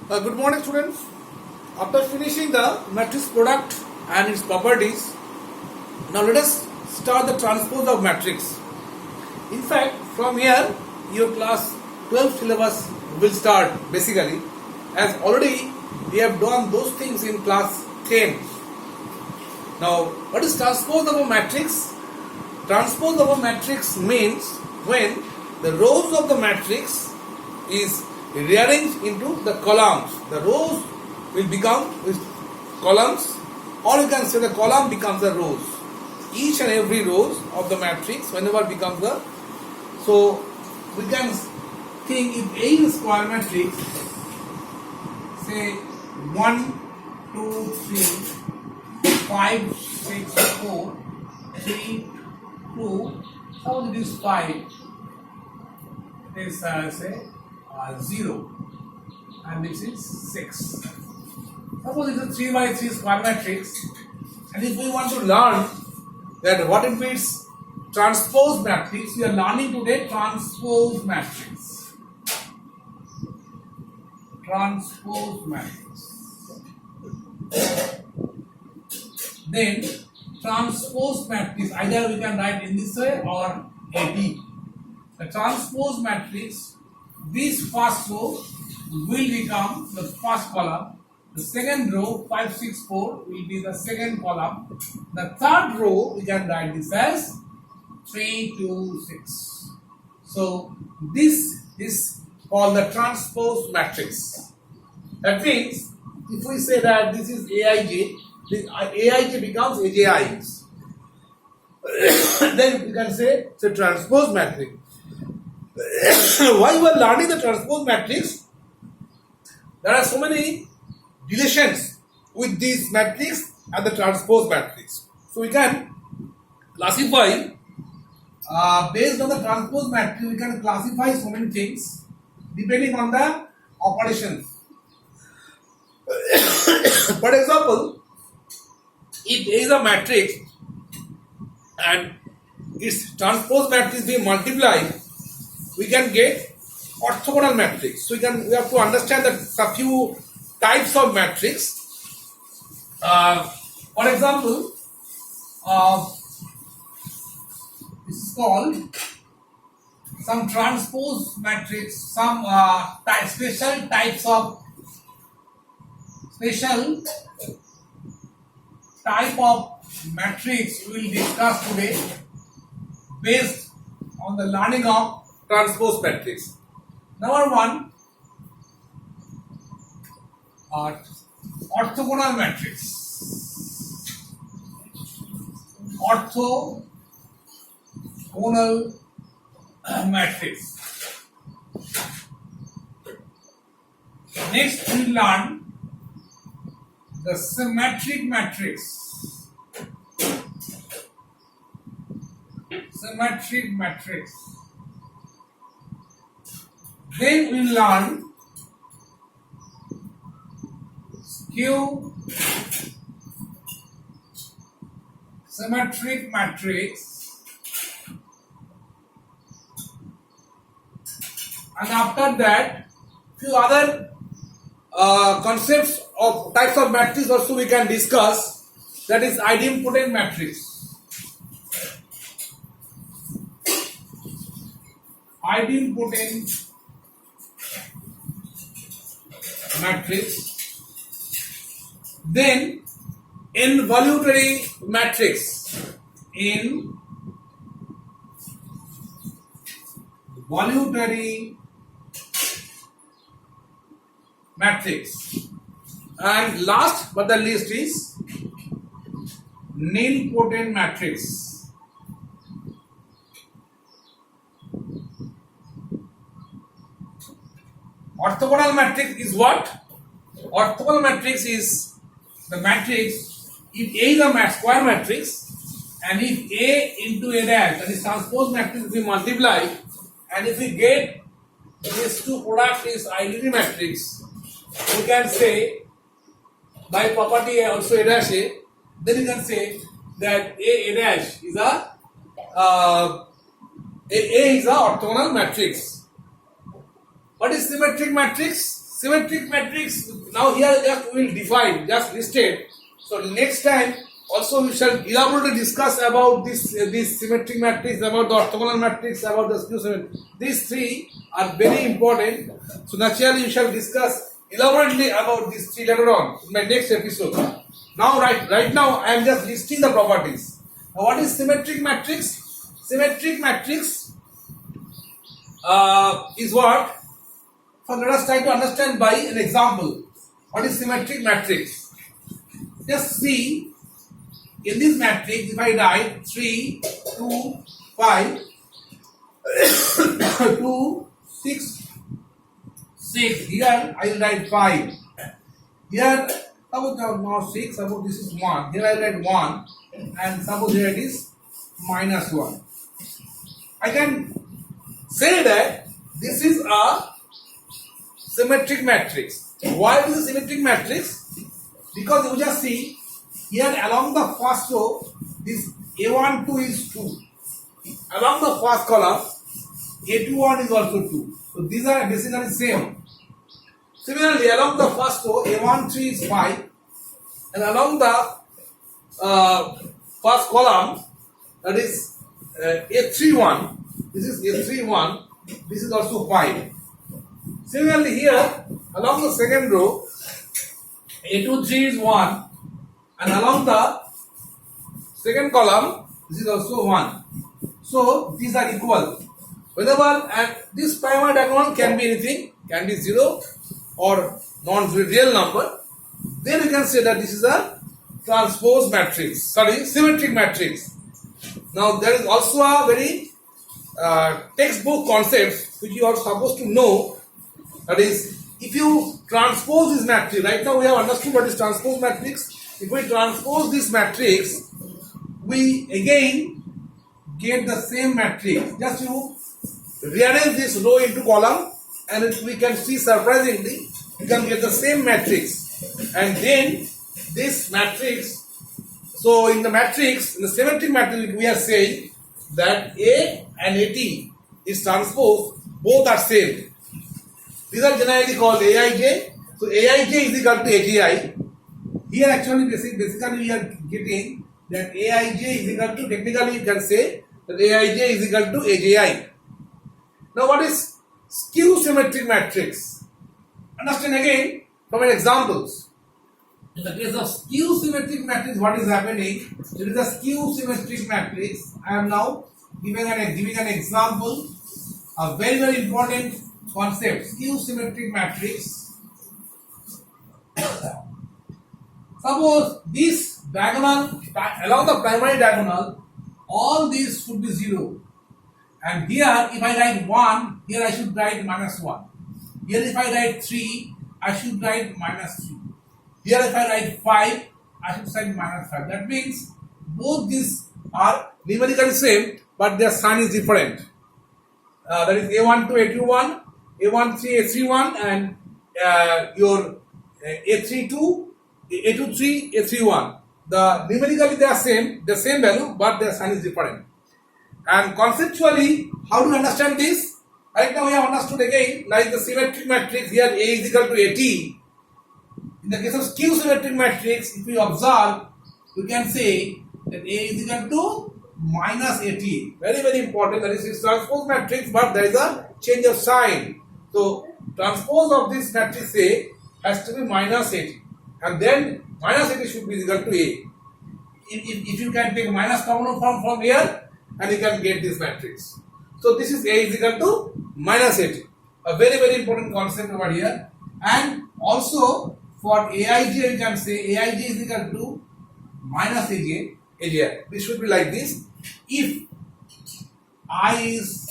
Good morning, students. After finishing the matrix product and its properties, now let us start the transpose of matrix. In fact, from here your class 12 syllabus will start basically, as already we have done those things in class 10. Now, what is transpose of a matrix? Transpose of a matrix means when the rows of the matrix is rearranged into the columns. The rows will become with columns, or you can say the column becomes the rows. Each and every rows of the matrix whenever becomes the, so we can think if A is a square matrix, say 1, 2, 3, 5, 6, 4, 3, 2, suppose it is 5, it is say 0, and this is 6. Suppose it is a 3 by 3 square matrix, and if we want to learn that what it means transpose matrix, we are learning today transpose matrix. Transpose matrix. Then transpose matrix, either we can write in this way or AP. The transpose matrix, this first row will become the first column, the second row 5, 6, 4 will be the second column, the third row we can write this as 3, 2, 6. So this is called the transpose matrix. That means if we say that this is Aij, this Aij becomes Ajis. Then you can say it's a transpose matrix. While you are learning the transpose matrix, there are so many relations with this matrix and the transpose matrix. So we can classify based on the transpose matrix, we can classify so many things depending on the operations. For example, if there is a matrix and its transpose matrix being multiplied, we can get orthogonal matrix. So we have to understand that a few types of matrix. For example, this is called some transpose matrix, some special type of matrix we will discuss today based on the learning of transpose matrix. Number 1, orthogonal matrix. Orthogonal matrix. Next we learn the symmetric matrix. Symmetric matrix. Then we learn Skew symmetric matrix, and after that few other concepts of types of matrix also we can discuss, that is idempotent matrix. Idempotent matrix. Then involutory matrix. Involutory matrix. And last but the least is nilpotent matrix. Orthogonal matrix is what? Orthogonal matrix is the matrix if A is a square matrix, and if A into A dash, that is transpose matrix, we multiply, and if we get these two product is identity matrix, we can say by property also A dash A, then you can say that A dash is a A is a orthogonal matrix. What is symmetric matrix? Symmetric matrix. Now here just we will define, just listed. So next time also we shall elaborately discuss about this symmetric matrix, about the orthogonal matrix, about the skew symmetry. These three are very important. So naturally we shall discuss elaborately about these three later on in my next episode. Now right now I am just listing the properties. Now what is symmetric matrix? Symmetric matrix is what? So let us try to understand by an example. What is symmetric matrix? Just see, in this matrix, if I write 3, 2, 5, 2, 6, 6, here I will write 5. Here, suppose now 6, suppose this is 1. Here I will write 1, and suppose here it is minus 1. I can say that this is a symmetric matrix. Why it is a symmetric matrix? Because you just see here along the first row, this A12 is 2. Along the first column, A21 is also 2. So these are basically same. Similarly, along the first row, A13 is 5, and along the first column, that is A31. This is A31. This is also 5. Similarly, here along the second row, A23 is 1, and along the second column, this is also 1. So these are equal. Whenever, and this primary diagonal can be anything, can be 0 or non-zero real number, then you can say that this is a transpose matrix, symmetric matrix. Now there is also a very textbook concept which you are supposed to know. That is, if you transpose this matrix, right now we have understood what is transpose matrix. If we transpose this matrix, we again get the same matrix. Just you rearrange this row into column, and we can see surprisingly, you can get the same matrix. And then this matrix, so in the matrix, in the symmetric matrix, we are saying that A and AT is transposed, both are same. These are generally called Aij. So Aij is equal to Aj. Here actually basically we are getting that Aij is equal to, technically you can say that Aij is equal to Aji. Now what is skew symmetric matrix? Understand again from an examples. In the case of skew symmetric matrix, what is happening? There is a skew symmetric matrix. I am now giving an example, a very important concept, skew symmetric matrix. Suppose this diagonal, along the primary diagonal, all these should be 0. And here if I write 1, here I should write minus 1. Here if I write 3, I should write minus 3. Here if I write 5, I should write minus 5. That means both these are numerically same, but their sign is different. That is A12, A21, A13, A31, and your A32, A23, A31. Numerically they are same, the same value, but their sign is different. And conceptually, how do you understand this? Right now we have understood again, like the symmetric matrix, here A is equal to AT. In the case of skew symmetric matrix, if we observe, we can say that A is equal to minus AT. Very important. That is transpose matrix, but there is a change of sign. So transpose of this matrix A has to be minus AT, and then minus AT should be equal to A. If you can take minus common from here, and you can get this matrix. So this is A is equal to minus AT. A very important concept over here. And also for Aij, you can say Aij is equal to minus Aj. This should be like this. If I is,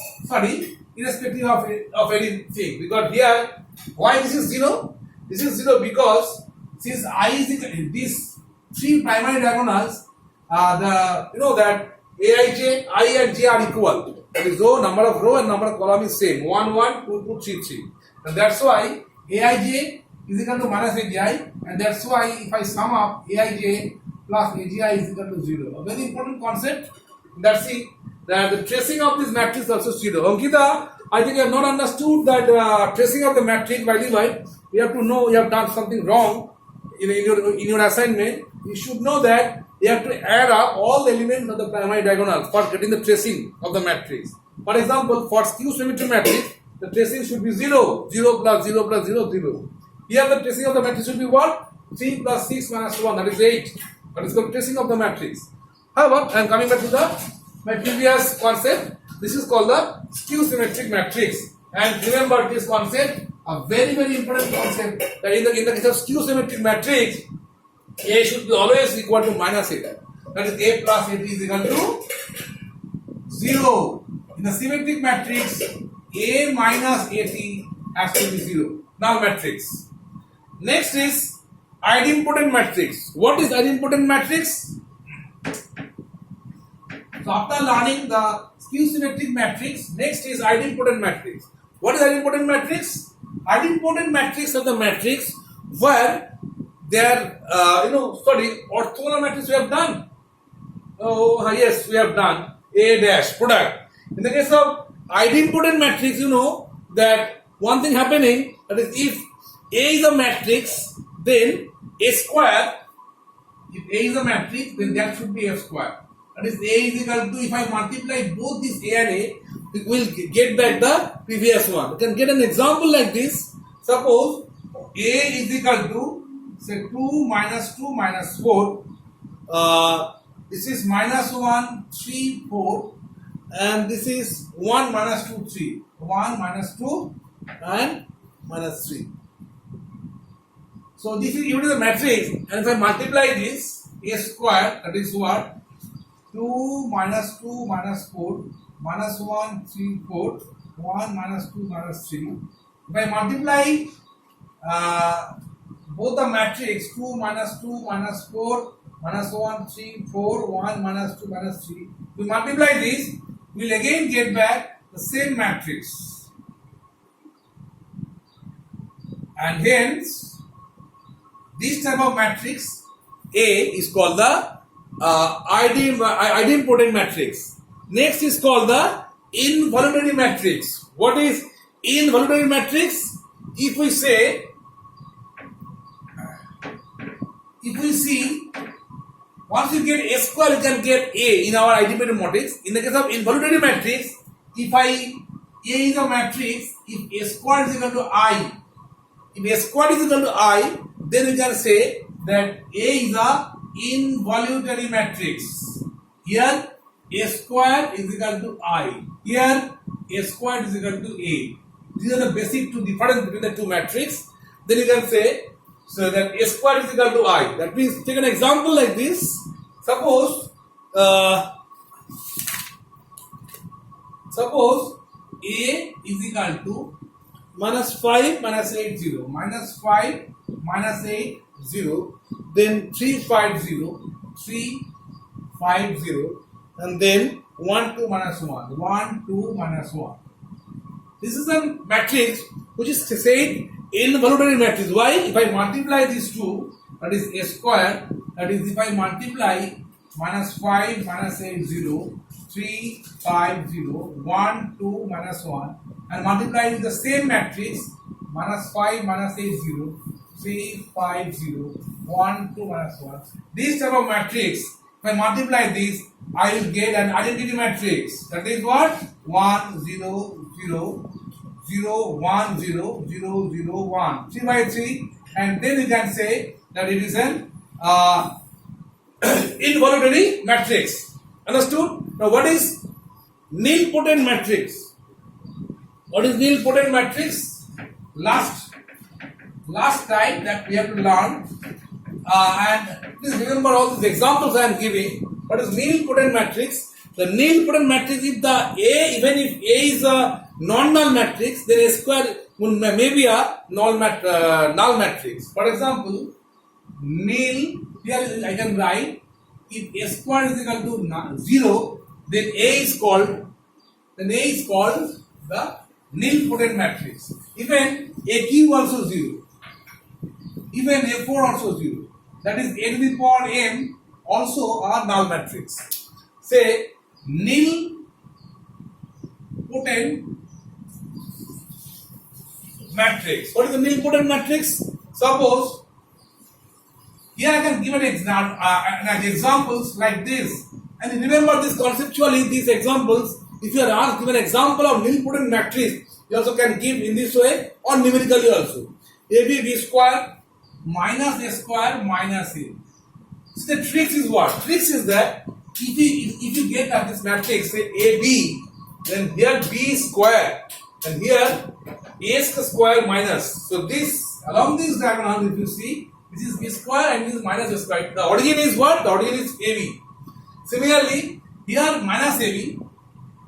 irrespective of anything, because here, why this is 0? This is 0 because since I is equal, these three primary diagonals, that Aij, I and J are equal. That is number of row and number of column is same. 1, 1, 2, 2, 3, 3. And that's why Aij is equal to minus Aj, and that's why if I sum up Aij plus Aj is equal to 0. A very important concept. That's it. That the tracing of this matrix is also 0. Ankita, I think you have not understood that tracing of the matrix by the way. you have to know you have done something wrong in your assignment. You should know that you have to add up all the elements of the primary diagonal for getting the tracing of the matrix. For example, for skew symmetry matrix, the tracing should be 0, 0 plus 0 plus 0, 0. Here the tracing of the matrix should be what? 3 plus 6 minus 1, that is 8. That is the tracing of the matrix. However, I am coming back to my previous concept. This is called the skew symmetric matrix. And remember this concept, a very important concept, that in the case of skew symmetric matrix, A should be always equal to minus A. That is A plus A is equal to 0. In the symmetric matrix, A minus AT has to be 0. Null matrix. Next is idempotent matrix. What is idempotent matrix? So after learning the skew symmetric matrix, next is idempotent matrix. What is idempotent matrix? Idempotent matrix of the matrix where there, orthogonal matrix we have done. Oh yes, we have done A dash product. In the case of idempotent matrix, you know that one thing happening, that is if A is a matrix, then A square, if A is a matrix, then that should be A square. That is A is equal to, if I multiply both this A and A, we will get back the previous one. We can get an example like this. Suppose A is equal to, say 2 minus 2 minus 4. This is minus 1, 3, 4. And this is 1 minus 2, 3. 1 minus 2 and minus 3. So this is given to the matrix, and if I multiply this, A square, that is what? 2 minus 2 minus 4, minus 1, 3, 4, 1 minus 2 minus 3. If I multiply both the matrix, 2 minus 2 minus 4, minus 1, 3, 4, 1 minus 2 minus 3, we multiply this, we will again get back the same matrix. And hence, this type of matrix A is called the idempotent matrix. Next is called the involuntary matrix. What is involuntary matrix? If we say, if we see, once you get A square, you can get A in our idempotent matrix. In the case of involuntary matrix, if A is a matrix, if A square is equal to I, if A square is equal to I, then we can say that A is a involuntary matrix. Here A square is equal to I. Here A square is equal to A. These are the basic two difference between the two matrices. Then you can say so that A square is equal to I. That means, take an example like this. Suppose A is equal to minus 5 minus 8 0, minus 5 minus 8 0, then 3 5 0, 3 5 0, and then 1 2 minus 1, 1 2 minus 1. This is a matrix which is said involuntary matrix. Why? If I multiply these two, that is A square, that is if I multiply minus 5 minus 8 0, 3 5 0, 1 2 minus 1, and multiply with the same matrix, minus 5 minus 8 0, 3 5 0, 1 2 minus 1. This type of matrix, if I multiply this, I will get an identity matrix. That is what? 1 0 0 0 1 0 0 0 1, 3 by 3, and then you can say that it is an involuntary matrix. Understood? Now what is nilpotent matrix? What is nilpotent matrix? Last time that we have to learn, and please remember all these examples I am giving. What is nilpotent matrix? The nilpotent matrix, if the A, even if A is a non-null matrix, then A square will maybe a null matrix. For example, nil, here I can write, if A square is equal to 0, then A is called the nilpotent matrix. Even A cube also 0. Even A4 also 0. That is A to the power m also a null matrix. Say nilpotent matrix. What is the nilpotent matrix? Suppose here I can give an examples like this, and remember this conceptually. These examples, if you are asked give an example of nilpotent matrix, you also can give in this way or numerically also. AB B square minus A square minus A. So the trick is what? Trick is that if you get this matrix, say AB, then here B square, and here A square minus. So this along this diagonal, if you see, this is B square and this is minus A square. The origin is what? The origin is AB. Similarly, here minus AB.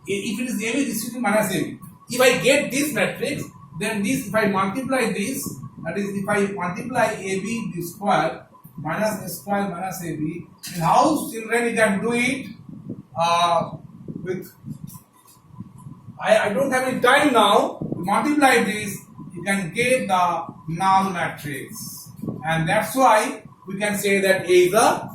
If it is AB, this will be minus AB. If I get this matrix, then this, if I multiply this, that is, if I multiply AB B square minus A square minus AB, and how children you can do it with, I don't have any time now. Multiply this, you can get the null matrix, and that's why we can say that A is a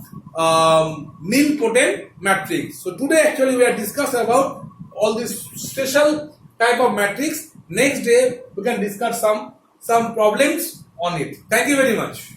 nilpotent matrix. So today actually we have discussed about all this special type of matrix. Next day we can discuss some problems on it. Thank you very much.